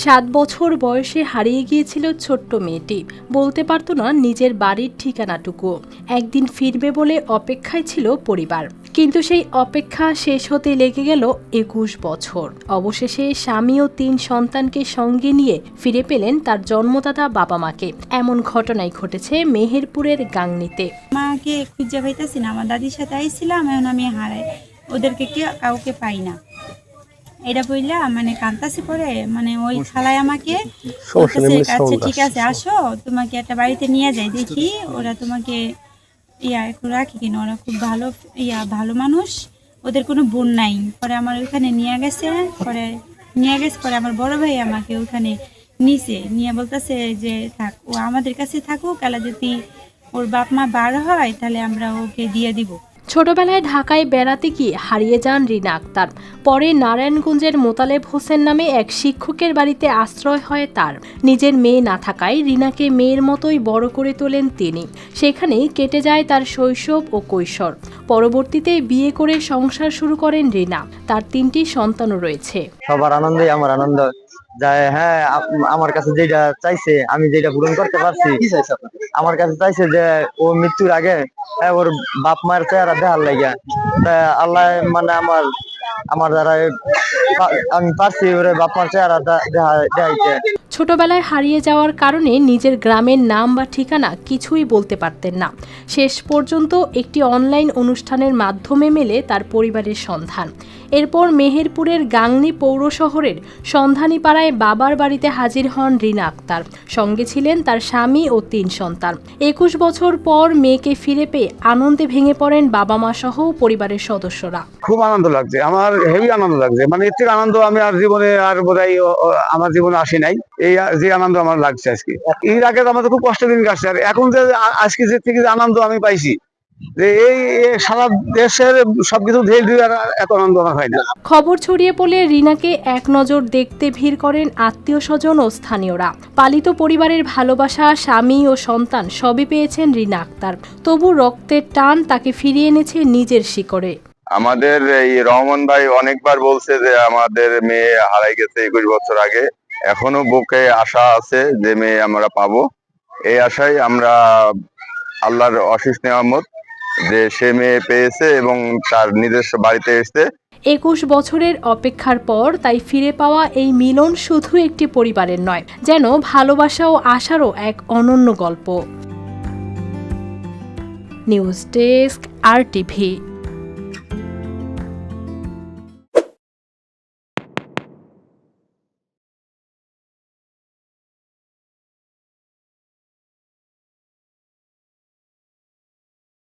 7 বছর বয়সে হারিয়ে গিয়েছিল ছোট্ট মেয়েটি। বলতে পারত না নিজের বাড়ির ঠিকানাটুকু। একদিন ফিরবে বলে অপেক্ষায় ছিল পরিবার, কিন্তু সেই অপেক্ষা শেষ হতে লেগে গেল 21 বছর। অবশেষে স্বামী ও 3 সন্তানকে সঙ্গে নিয়ে ফিরে পেলেন তার জন্মদাতা বাবা মাকে। এমন ঘটনাই ঘটেছে মেহেরপুরের গাংনীতে। মাকে খুঁজে পাইতেছি না, আমার দাদির সাথে আইছিলাম, এখন আমি হারাই ওদেরকে কাউকে পাই না। এটা বললা কান্তাসি পরে ওই খালায় আমাকে বলতেছে, ঠিক আছে আসো, তোমাকে একটা বাড়িতে নিয়ে যাই, দেখি ওরা তোমাকে একটু রাখি কিনা, ওরা খুব ভালো মানুষ, ওদের কোনো বোন নাই। পরে আমার ওইখানে নিয়ে গেছে, পরে আমার বড় ভাই আমাকে ওইখানে নিয়ে বলতেছে যে থাক, ও আমাদের কাছে থাকুক, কালা যদি ওর বাপ মা বার হয় তাহলে আমরা ওকে দিয়ে দিব। ছোটবেলায় ঢাকায় বেড়াতে গিয়ে হারিয়ে যান রিনা আক্তার। পরে নারায়ণগঞ্জের মোতালেব হোসেন নামে এক শিক্ষকের বাড়িতে আশ্রয় হয় তার। নিজের মেয়ে না থাকায় রিনাকে মেয়ের মতোই বড় করে তোলেন তিনি। সেখানেই কেটে যায় তার শৈশব ও কৈশোর। পরবর্তীতে বিয়ে করে সংসার শুরু করেন রিনা। তার 3টি সন্তানও রয়েছে। সবার আনন্দই আমার আনন্দ। যায় হ্যাঁ, আমার কাছে যেটা চাইছে আমি যেটা পূরণ করতে পারছি। আমার কাছে চাইছে যে ও মৃত্যুর আগে ওর বাপ মায়ের চেহারা দেখার লাগে, আল্লাহ আমার দ্বারা আমি পারছি ওর বাপ মার চেহারা দেখাইতে। ছোটবেলায় হারিয়ে যাওয়ার কারণে নিজের গ্রামের নাম বা ঠিকানা কিছুই বলতে পারতেন না। শেষ পর্যন্ত একটি অনলাইন অনুষ্ঠানের মাধ্যমে মেলে তার পরিবারের সন্ধান। এরপর মেহেরপুরের গাংনী পৌর শহরের সন্ধানীপাড়ায় বাবার বাড়িতে হাজির হন রিনা আক্তার। সঙ্গে ছিলেন তার স্বামী ও 3 সন্তান। 21 বছর পর মেয়েকে ফিরে পেয়ে আনন্দে ভেঙে পড়েন বাবা মা সহ পরিবারের সদস্যরা। খুব আনন্দ লাগছে, আমার হেভি আনন্দ লাগছে। এর থেকে আনন্দ আমি আর জীবনে আর বোধহয় আমার জীবনে আসি নাই। এই যে আনন্দ আমার লাগছে আজকে। এর আগে আমাদের খুব কষ্ট দিন কাটছে, আর এখন যে আজকে যে থেকে আনন্দ আমি পাইছি, যে এই সারা দেশের সবকিছু এত আনন্দ আমার হয় না। খবর ছড়িয়ে পড়লে রিনাকে এক নজর দেখতে ভিড় করেন আত্মীয় স্বজন ও স্থানীয়রা। পালিত পরিবারের ভালোবাসা, স্বামী ও সন্তান সবই পেয়েছেন রিনা আক্তার। তবু রক্তের টান তাকে ফিরিয়ে এনেছে নিজের শিকড়ে। আমাদের এই রহমান ভাই অনেকবার বলছে যে আমাদের মেয়ে হারাই গেছে 21 বছর আগে। এখনো বুকে আশা আছে যে মেয়ে আমরা পাবো। এই আশায় আমরা আল্লাহর অশেষ নেয়ামত যে সে মেয়ে পেয়েছে এবং তার নিজস্ব বাড়িতে এসেছে। 21 বছরের অপেক্ষার পর তাই ফিরে পাওয়া এই মিলন শুধু একটি পরিবারের নয়, যেন ভালোবাসা ও আশারও এক অনন্য গল্প। News desk, RTV।